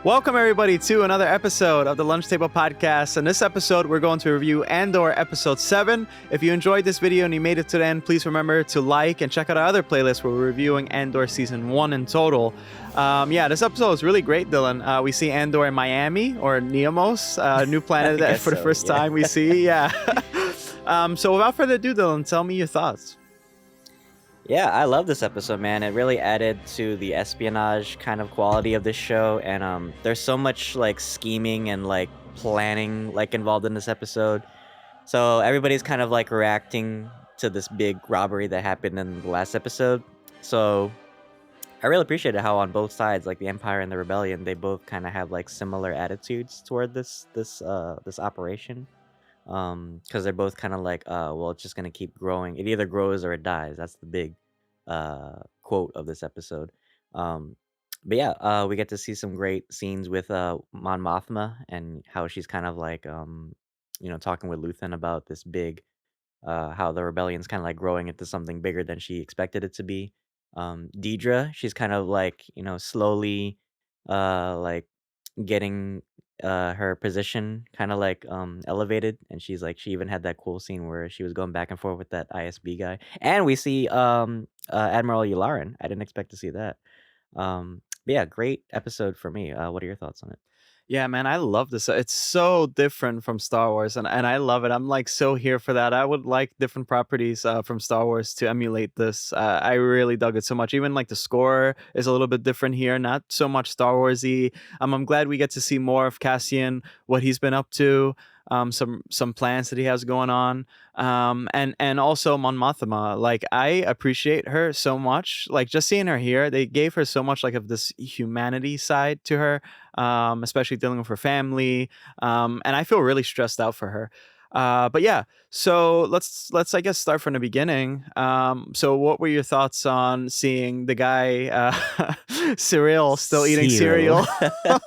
Welcome, everybody, to another episode of the Lunch Table Podcast. In this episode, we're going to review Andor Episode 7. If you enjoyed this video and you made it to the end, please remember to like and check out our other playlists where we're reviewing Andor Season 1 in total. This episode is really great, Dylan. We see Andor in Miami, or Neomos, a new planet that for the first time we see. Yeah. So without further ado, Dylan, tell me your thoughts. Yeah, I love this episode, man. It really added to the espionage kind of quality of this show, and there's so much like scheming and like planning like involved in this episode. So everybody's kind of like reacting to this big robbery that happened in the last episode. So I really appreciated how on both sides, like the Empire and the Rebellion, they both kind of have like similar attitudes toward this operation. Because they're both kind of like, well, it's just gonna keep growing. It either grows or it dies. That's the big quote of this episode. Um, but yeah, we get to see some great scenes with Mon Mothma and how she's kind of like, talking with Luthen about this big, how the rebellion's kind of like growing into something bigger than she expected it to be. Deidre, she's kind of like, slowly, like getting her position kind of like elevated, and she even had that cool scene where she was going back and forth with that ISB guy, and we see Admiral Yularen. I didn't expect to see that. But yeah, great episode for me. What are your thoughts on it? Yeah, man, I love this. It's so different from Star Wars, and I love it. I'm like so here for that. I would like different properties from Star Wars to emulate this. I really dug it so much. Even like the score is a little bit different here, not so much Star Warsy. I'm glad we get to see more of Cassian, what he's been up to, some plans that he has going on, and also Mon Mothma. Like I appreciate her so much. Like just seeing her here, they gave her so much like of this humanity side to her, especially dealing with her family. And I feel really stressed out for her. But yeah, so let's I guess start from the beginning. So what were your thoughts on seeing the guy Cyril still eating Zero. cereal?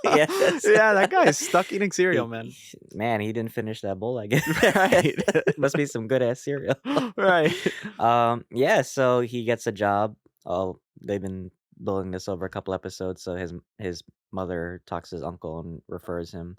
Yes. Yeah, that guy is stuck eating cereal, man. Man, he didn't finish that bowl, I guess. Right. Must be some good ass cereal. Right. Yeah, so he gets a job. Oh, they've been building this over a couple episodes, so his mother talks to his uncle and refers him.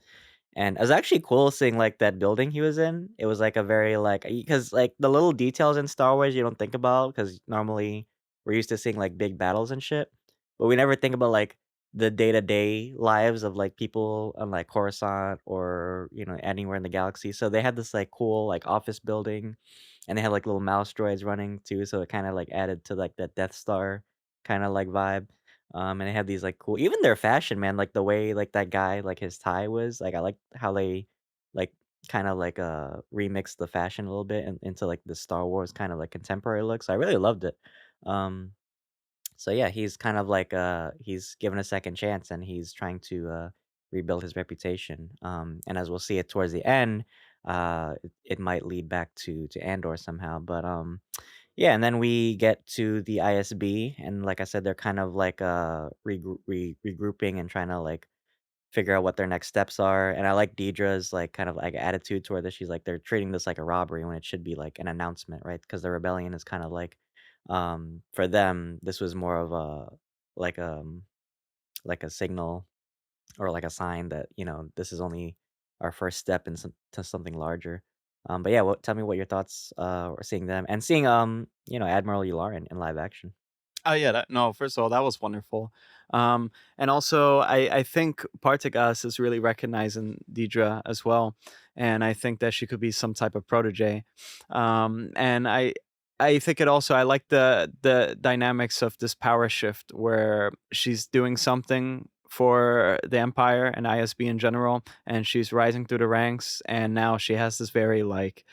And it was actually cool seeing like that building he was in. It was like a very like, because like the little details in Star Wars you don't think about, because normally we're used to seeing like big battles and shit, but we never think about like the day-to-day lives of like people on like Coruscant or anywhere in the galaxy. So they had this like cool like office building, and they had like little mouse droids running too, so it kind of like added to like that Death Star kind of like vibe. And they have these like cool, even their fashion, man, like the way like that guy, like his tie was like, I like how they like kind of like remixed the fashion a little bit into like the Star Wars kind of like contemporary look. So I really loved it. Um, so yeah, he's kind of like he's given a second chance, and he's trying to rebuild his reputation. And as we'll see it towards the end, it might lead back to Andor somehow. But yeah, and then we get to the ISB, and like I said, they're kind of like regrouping and trying to like figure out what their next steps are. And I like Deidre's like kind of like attitude toward this. She's like, they're treating this like a robbery when it should be like an announcement, right? Because the rebellion is kind of like, for them, this was more of a like like a signal, or like a sign that this is only our first step to something larger. But yeah, tell me what your thoughts were seeing them and seeing Admiral Yularen in live action. Oh yeah, no. First of all, that was wonderful, and also I think Partagas is really recognizing Deidre as well, and I think that she could be some type of protege, and I think it also I like the dynamics of this power shift where she's doing something for the Empire and ISB in general, and she's rising through the ranks, and now she has this very like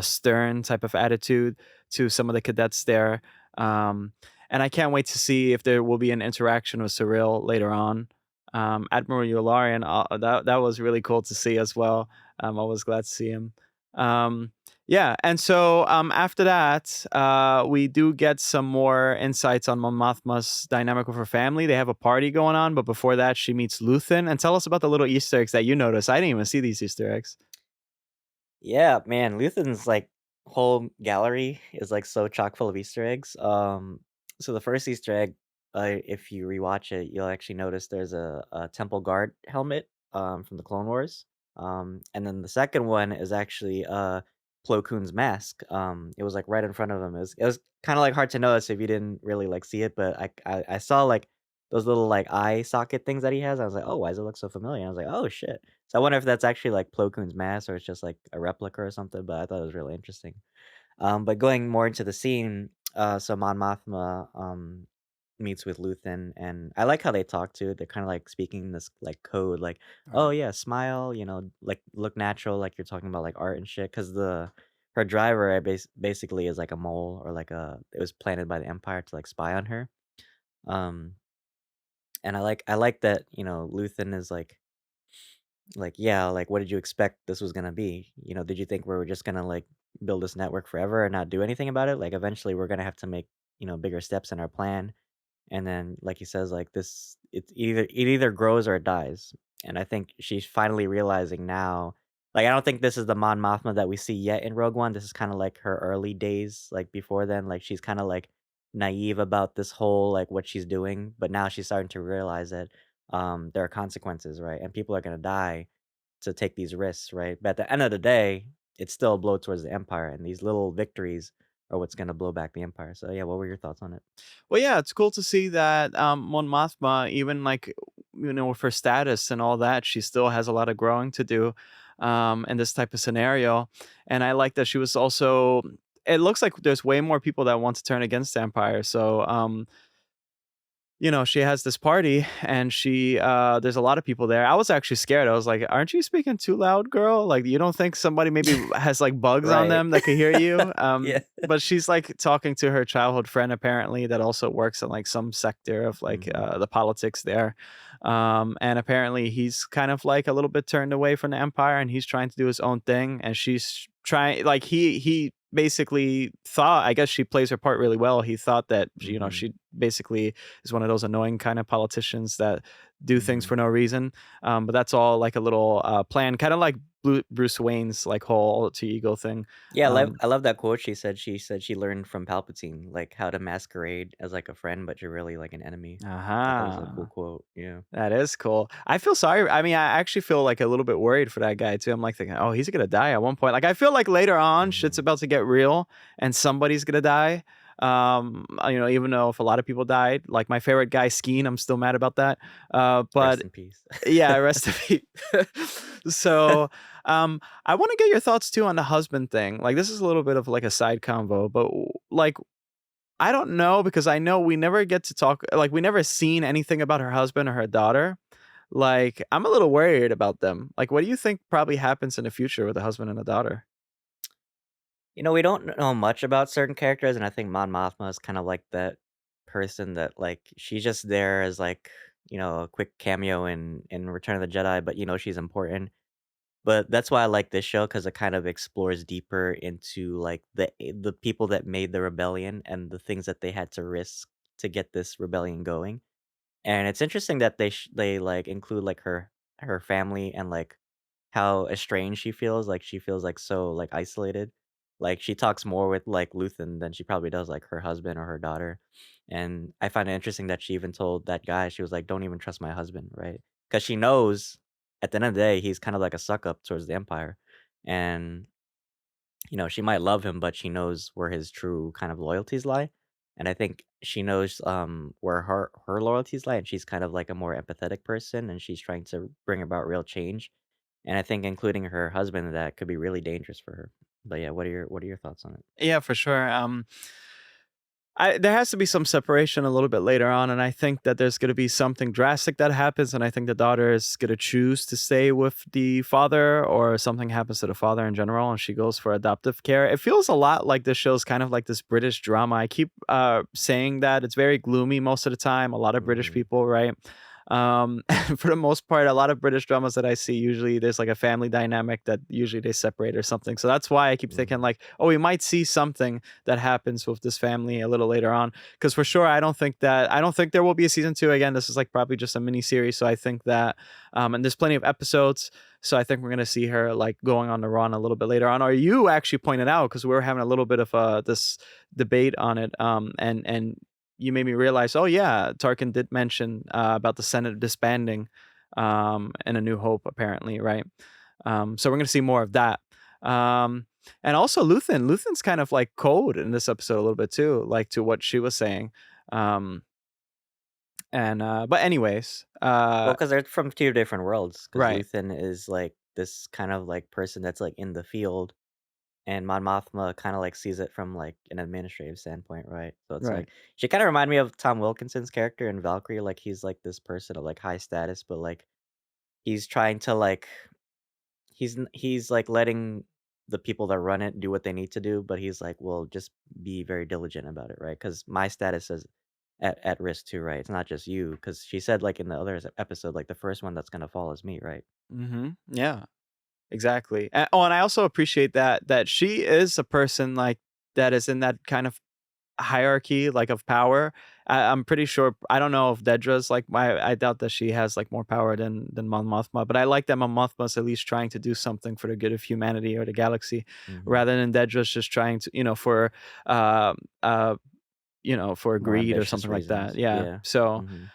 stern type of attitude to some of the cadets there. Um, and I can't wait to see if there will be an interaction with Cyril later on. Admiral Yularian, that was really cool to see as well. I was glad to see him. Um, yeah, and so after that, we do get some more insights on Mon Mothma's dynamic with her family. They have a party going on, but before that, she meets Luthen. And tell us about the little Easter eggs that you noticed. I didn't even see these Easter eggs. Yeah, man, Luthen's like whole gallery is like so chock full of Easter eggs. So the first Easter egg if you rewatch it, you'll actually notice there's a temple guard helmet from the Clone Wars. And then the second one is actually Plo Koon's mask. It was like right in front of him. It was kind of like hard to notice if you didn't really like see it, but I saw like those little like eye socket things that he has. I was like, oh, why does it look so familiar? And I was like, oh shit. So I wonder if that's actually like Plo Koon's mask or it's just like a replica or something. But I thought it was really interesting. But going more into the scene, so Mon Mothma meets with Luthen, and I like how they talk too. They're kind of like speaking this like code, like, "Oh Right. yeah, smile," like look natural, like you're talking about like art and shit. Because the her driver basically is like a mole or like it was planted by the Empire to like spy on her. Um, and I like that Luthen is like, yeah, like, what did you expect this was gonna be? Did you think we were just gonna, like, build this network forever and not do anything about it? Like, eventually, we're gonna have to make, bigger steps in our plan. And then, like he says, like, it either grows or it dies. And I think she's finally realizing now, like, I don't think this is the Mon Mothma that we see yet in Rogue One. This is kinda like her early days, like, before then. Like, she's kinda, like, naive about this whole, like, what she's doing, but now she's starting to realize that, there are consequences, right? And people are gonna die to take these risks, right? But at the end of the day, it's still a blow towards the Empire, and these little victories are what's gonna blow back the Empire. So, yeah, what were your thoughts on it? Well, yeah, it's cool to see that Mon Mothma, even like with her status and all that, she still has a lot of growing to do in this type of scenario. And I like that she was also. It looks like there's way more people that want to turn against the Empire. So she has this party and there's a lot of people there. I was actually scared. I was like, "Aren't you speaking too loud, girl? Like, you don't think somebody maybe has like bugs on Right. them that could hear you?" Yeah. But she's like talking to her childhood friend apparently that also works in like some sector of like Mhm. the politics there. And apparently he's kind of like a little bit turned away from the empire and he's trying to do his own thing and she's trying like he basically thought, I guess she plays her part really well. He thought that Mhm. she basically is one of those annoying kind of politicians that do things Mhm. for no reason. But that's all like a little plan, kind of like Bruce Wayne's like whole alter ego thing. Yeah, Um, I love that quote she said she learned from Palpatine, like, how to masquerade as, like, a friend, but you're really, like, an enemy. I thought it was a cool Aha. quote, yeah. That is cool. I feel sorry. I mean, I actually feel like a little bit worried for that guy too. I'm like thinking, oh, he's gonna die at one point. Like I feel like later on, shit's Mhm. about to get real, and somebody's gonna die. Even though if a lot of people died, like my favorite guy, Skeen, I'm still mad about that. Rest But in peace. yeah, rest in peace. So, I want to get your thoughts too on the husband thing. Like this is a little bit of like a side convo, but like I don't know because I know we never get to talk like, we never seen anything about her husband or her daughter. Like, I'm a little worried about them. Like, what do you think probably happens in the future with a husband and a daughter? We don't know much about certain characters, and I think Mon Mothma is kind of like that person that like she's just there as like a quick cameo in Return of the Jedi, but she's important. But that's why I like this show because it kind of explores deeper into like the people that made the rebellion and the things that they had to risk to get this rebellion going. And it's interesting that they like include like her family and like how estranged she feels, like, she feels, like, so, like, isolated. Like, she talks more with, like, Luthen than she probably does, like, her husband or her daughter, and I find it interesting that she even told that guy, she was like, "Don't even trust my husband," right? Because she knows at the end of the day, he's kinda like a suck up towards the Empire, and, she might love him, but she knows where his true kind of loyalties lie, and I think she knows, where her loyalties lie, and she's kind of like a more empathetic person, and she's trying to bring about real change. And I think including her husband, that could be really dangerous for her. But yeah, what are your thoughts on it? Yeah, for sure. There has to be some separation a little bit later on, and I think that there's going to be something drastic that happens, and I think the daughter is going to choose to stay with the father, or something happens to the father in general, and she goes for adoptive care. It feels a lot like this show's kind of like this British drama. I keep saying that it's very gloomy most of the time. A lot of British Mhm, people, right? And for the most part, a lot of British dramas that I see, usually there's like a family dynamic that usually they separate or something. So that's why I keep thinking mhm, like, oh, we might see something that happens with this family a little later on. Because for sure, I don't think there will be a season two. Again, this is like probably just a mini series. So I think that, and there's plenty of episodes. So I think we're gonna see her like going on the run a little bit later on. Or you actually pointed out because we were having a little bit of this debate on it. And you made me realize, oh yeah, Tarkin did mention about the Senate disbanding in A New Hope, apparently, right? So we're gonna see more of that. Um, and also Luthen's kind of like cold in this episode a little bit too, like to what she was saying. Um, and but anyways, Well, because 'cause they're from 2 different worlds. Because right, Luthen is, like, this kind of, like, person that's, like, in the field, and Mon Mothma kinda, like, sees it from, like, an administrative standpoint, right? So it's right. like she kinda reminded me of Tom Wilkinson's character in Valkyrie, like, he's, like, this person of, like, high status, but, like, he's trying to, like he's, like, letting the people that run it do what they need to do, but he's like, "Well, just be very diligent about it, right? Because my status is at risk too, right? It's not just you." Because she said, like, in the other episode, like, "The first one that's gonna fall is me," right? Yeah, exactly. Oh, and I also appreciate that she is a person like that is in that kind of hierarchy, like, of power. I'm pretty sure I don't know if Dedra's like I doubt that she has, like, more power than Mon Mothma, but I like that Mon Mothma's at least trying to do something for the good of humanity or the galaxy, Mhm. rather than Dedra's just trying to, um, uh, for More greed or ambitious something like that. reasons. Yeah. Yeah. So, Mhm.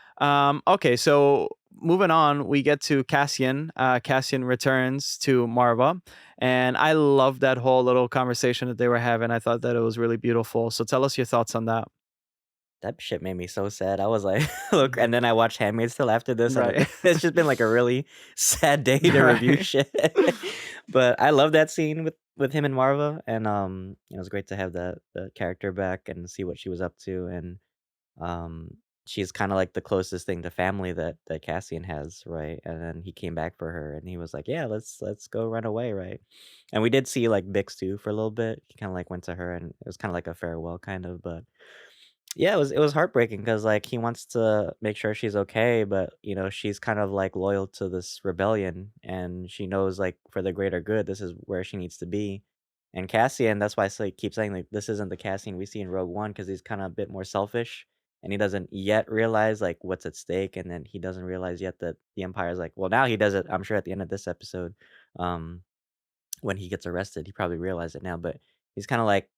okay, so moving on, we get to Cassian. Cassian returns to Marva, and I love that whole little conversation that they were having. I thought that it was really beautiful. So tell us your thoughts on that. That shit made me so sad. I was like, "Look," Mhm. and then I watched Handmaid's Tale after this, and Right. it's just been, like, a really sad day to review Right. shit. But I love that scene with him and Marva, and, it was great to have the character back and see what she was up to, and, um, she's kinda like the closest thing to family that Cassian has, right? And then he came back for her, and he was like, "Yeah, let's go run away," right? And we did see, like, Bix too for a little bit. He kinda, like, went to her, and it was kinda like a farewell kind of, but yeah, it was heartbreaking because like, he wants to make sure she's okay, but, she's kind of, like, loyal to this rebellion, and she knows, like, for the greater good, this is where she needs to be. And Cassian, that's why I keep saying, like, this isn't the Cassian we see in Rogue One because he's kinda a bit more selfish, and he doesn't yet realize, like, what's at stake, and then he doesn't realize yet that the Empire is like well, now he does it, I'm sure at the end of this episode, um, when he gets arrested, he probably realized it now, but he's kinda like,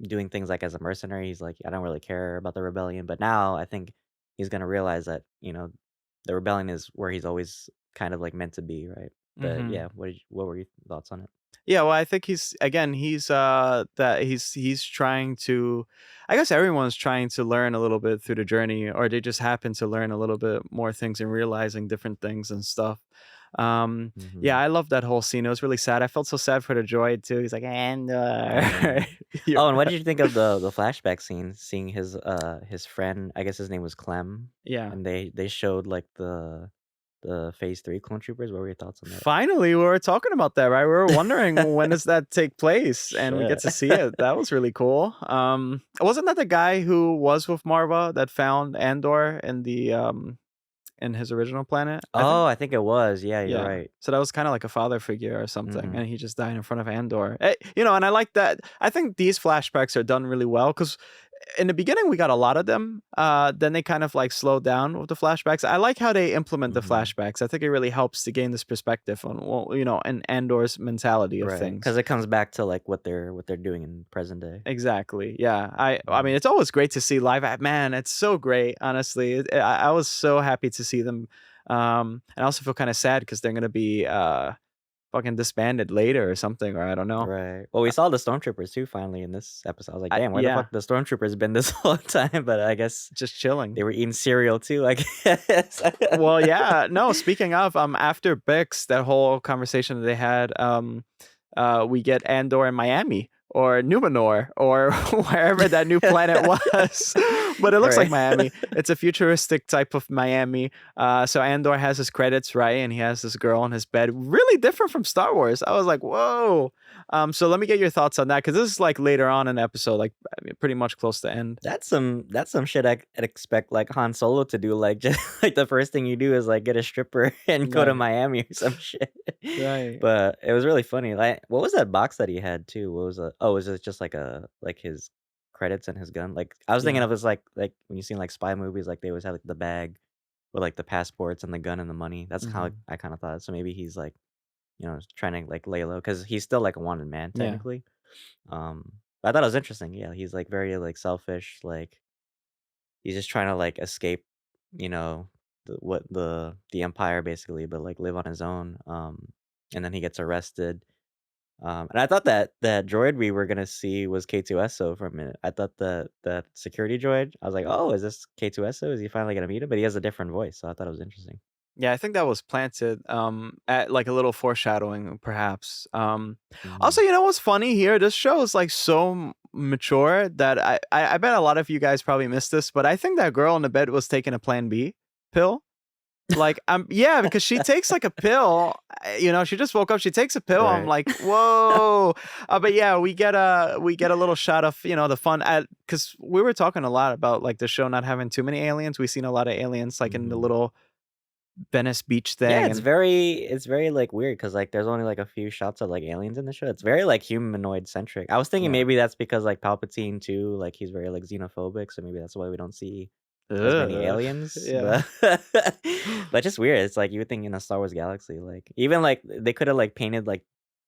doing things like as a mercenary, he's like, I don't really care about the rebellion. But now I think he's gonna realize that, the rebellion is where he's always kind of like meant to be, right? But Mhm. yeah, what were your thoughts on it? Yeah, well, I think he's trying to I guess everyone's trying to learn a little bit through the journey, or they just happen to learn a little bit more things and realizing different things and stuff. Yeah, Hmm. I love that whole scene. It was really sad. I felt so sad for the droid too. He's like, I know. "Andor." Yeah. Oh, and what did you think of the flashback scene? Seeing his friend, I guess his name was Clem, Yeah. and they showed like the Phase 3 clone troopers. What were your thoughts on that? Finally, we were talking about that, right? We were wondering when does that take place, and we get Shit. to see it. That was really cool. Wasn't that the guy who was with Marva that found Andor in his original planet? I think. Oh, I think it was. Yeah, you're Yeah. right. So that was kinda like a father figure or something, Hmm. and he just died in front of Andor. And I like that. I think these flashbacks are done really well because in the beginning, we got a lot of them, then they kind of, like, slowed down with the flashbacks. I like how they implement the Hmm. flashbacks. I think it really helps to gain this perspective on, well, and Andor's mentality of Right, because things. it comes back to, like, what they're doing in present day. Exactly, yeah. I mean, Mhm, it's always great to see live at man, it's so great, honestly. I was so happy to see them, and I also feel kinda sad because 'cause they're gonna be, fucking disbanded later or something, or I don't know. right. Well, we saw the stormtroopers too finally in this episode. I was like, "Damn, where the Yeah, fuck the stormtroopers been this whole time?" But I guess just chilling. they were eating cereal too, I guess. Well, yeah. No, speaking of, after Bix, that whole conversation that they had, we get Andor in Miami or Numenor or wherever that new planet was. But it looks like Right. Miami. It's a futuristic type of Miami. So Andor has his credits, right? And he has this girl in his bed. Really different from Star Wars. I was like, whoa. So let me get your thoughts on that because this is like later on in the episode, like I mean, pretty much close to end. That's some shit I'd expect, like, Han Solo to do, like, just like, the first thing you do is, like, get a stripper and go to Right. Miami or some shit. Right. But it was really funny, like, what was that box that he had too? What was it? Oh, was it just, like, his credits and his gun? Like, I was thinking Yeah. of this like, when you seen, like, spy movies, like, they always have, like, the bag with, like, the passports and the gun and the money. That's how Hmm. I kinda thought. So maybe he's, like, trying to, like, lay low because he's still, like, a wanted man Yeah. technically. I thought it was interesting, yeah, he's, like, very, like, selfish, like he's just trying to like escape, you know, the empire basically, but like live on his own. And then he gets arrested. And I thought that that droid we were gonna see was K2SO for a minute. I thought the security droid. I was like, oh, is this K2SO? Is he finally gonna meet him? But he has a different voice, so I thought it was interesting. Yeah, I think that was planted, at like a little foreshadowing, perhaps. Also, Hmm. you know what's funny here? This show is like so mature that I bet a lot of you guys probably missed this, but I think that girl in the bed was taking a Plan B pill. Like, yeah, because she takes like a pill. She just woke up. She takes a pill. I'm Right. like, whoa. But yeah, we get a little shot of the fun at because we were talking a lot about like the show not having too many aliens. We've seen a lot of aliens like in the Hmm. little Venice Beach Yeah, thing, and it's very like weird because like there's only like a few shots of like aliens in the show. It's very like humanoid centric. I was thinking yeah. maybe that's because like Palpatine too, like he's very like xenophobic, so maybe that's why we don't see as many Ugh, aliens. yeah. But just weird. It's like you would think in a Star Wars galaxy, like even like they could have like painted like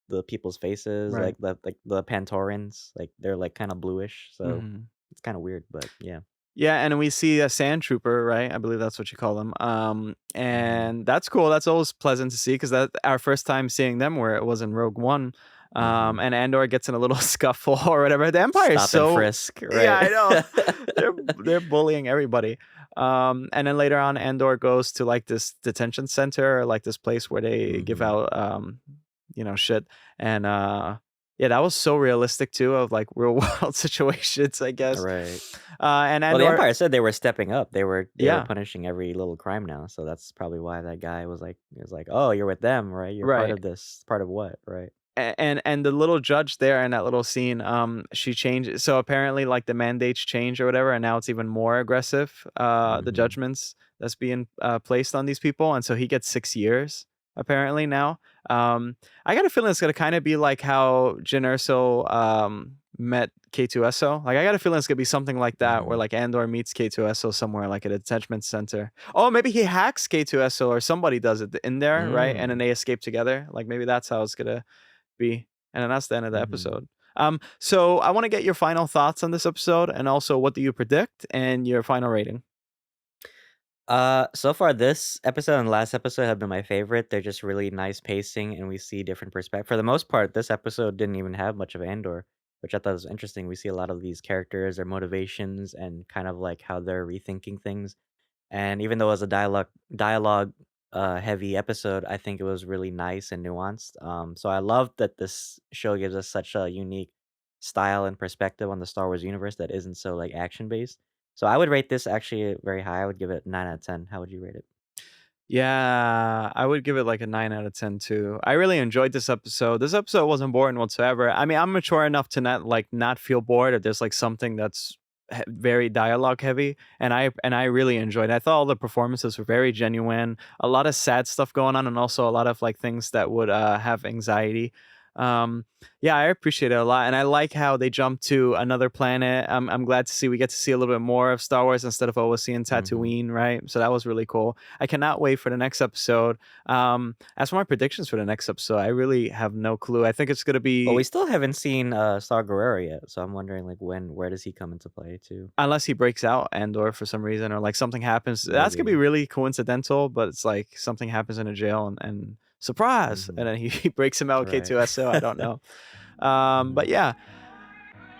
the people's faces, Right. like the Pantorans, like they're like kind of bluish, so Mhm. it's kind of weird, but yeah. Yeah, and then we see a sand trooper, right? I believe that's what you call them. Hmm. And that's cool. That's always pleasant to see because that our first time seeing them where it was in Rogue One. Hmm. And Andor gets in a little scuffle or whatever. The Empire is Stop and so frisk, yeah, right? I know. They're bullying everybody. And then later on, Andor goes to like this detention center, or like this place where they give Hmm. out shit. And yeah, that was so realistic too of like real world situations, I guess. Right. And Well, the Andor, Empire said they were stepping up. They were yeah, punishing every little crime now, so that's probably why that guy was like, "Oh, you're with them, right? You're part right. of this. Part of what, right?" And the little judge there in that little scene, she changed. So apparently, like the mandates change or whatever, and now it's even more aggressive. The Mhm. judgments that's being placed on these people, and so he gets 6 years apparently now. I got a feeling it's gonna kind of be like how Jyn Erso met K2SO. Like I got a feeling it's gonna be something like that, where Mhm. like Andor meets K2SO somewhere, like at a detention center. Oh, maybe he hacks K2SO or somebody does it in there, right? And then Mm. they escape together. Like maybe that's how it's gonna be. And then that's the end of the Mhm. episode. So I want to get your final thoughts on this episode, and also what do you predict and your final rating. So far this episode and last episode have been my favorite. They're just really nice pacing, and we see different perspective. For the most part, this episode didn't even have much of Andor, which I thought was interesting. We see a lot of these characters, their motivations, and kind of like how they're rethinking things. And even though it was a dialogue heavy episode, I think it was really nice and nuanced. So I love that this show gives us such a unique style and perspective on the Star Wars universe that isn't so like action based. So I would rate this actually very high. I would give it 9 out of 10. How would you rate it? Yeah, I would give it like a 9 out of 10 too. I really enjoyed this episode. This episode wasn't boring whatsoever. I mean, I'm mature enough to not feel bored if there's like something that's very dialogue heavy, and I really enjoyed it. I thought all the performances were very genuine. A lot of sad stuff going on, and also a lot of like things that would have anxiety. Um, yeah, I appreciate it a lot, and I like how they jumped to another planet. I'm glad to see we get to see a little bit more of Star Wars instead of always seeing Hmm. Tatooine, right? So that was really cool. I cannot wait for the next episode. As for my predictions for the next episode, I really have no clue. I think it's gonna Well, we be still haven't seen Saw Gerrera yet, so I'm wondering like where does he come into play too? unless he breaks out Andor for some reason, or like something happens. That's gonna be Maybe. really coincidental, but it's like something happens in a jail, and surprise, and Hmm. then he breaks him out Right. K2SO. I don't know. But Hmm. yeah,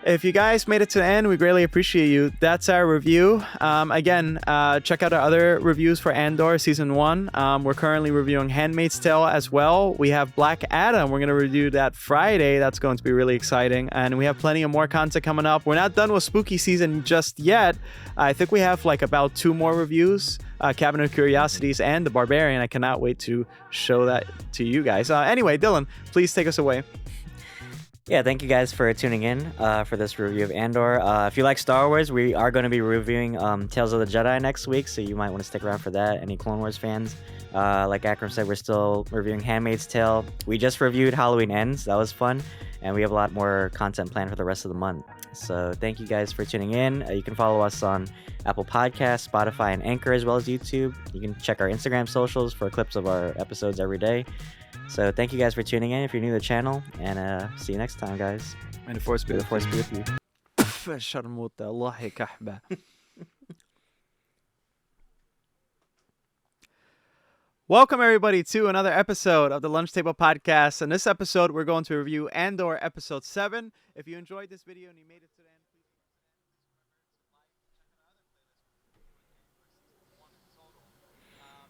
if you guys made it to the end, we greatly appreciate you. That's our review. Again, check out our other reviews for Andor Season 1. We're currently reviewing Handmaid's Tale as well. We have Black Adam. We're going to review that Friday. That's going to be really exciting. And we have plenty of more content coming up. We're not done with spooky season just yet. I think we have like about 2 more reviews. Cabinet of Curiosities and The Barbarian. I cannot wait to show that to you guys. Anyway, Dylan, please take us away. Yeah, thank you guys for tuning in for this review of Andor. If you like Star Wars, we are going to be reviewing Tales of the Jedi next week, so you might want to stick around for that. Any Clone Wars fans? Like Akram said, we're still reviewing Handmaid's Tale. We just reviewed Halloween Ends. That was fun. And we have a lot more content planned for the rest of the month. So thank you guys for tuning in. You can follow us on Apple Podcasts, Spotify, and Anchor, as well as YouTube. You can check our Instagram socials for clips of our episodes every day. So thank you guys for tuning in if you're new to the channel, and see you next time, guys. May the Force be May the with you. force be with you. شرموطة الله يكحبه. Welcome, everybody, to another episode of the Lunch Table Podcast. In this episode, we're going to review Andor Episode 7. If you enjoyed this video and you made it to the end,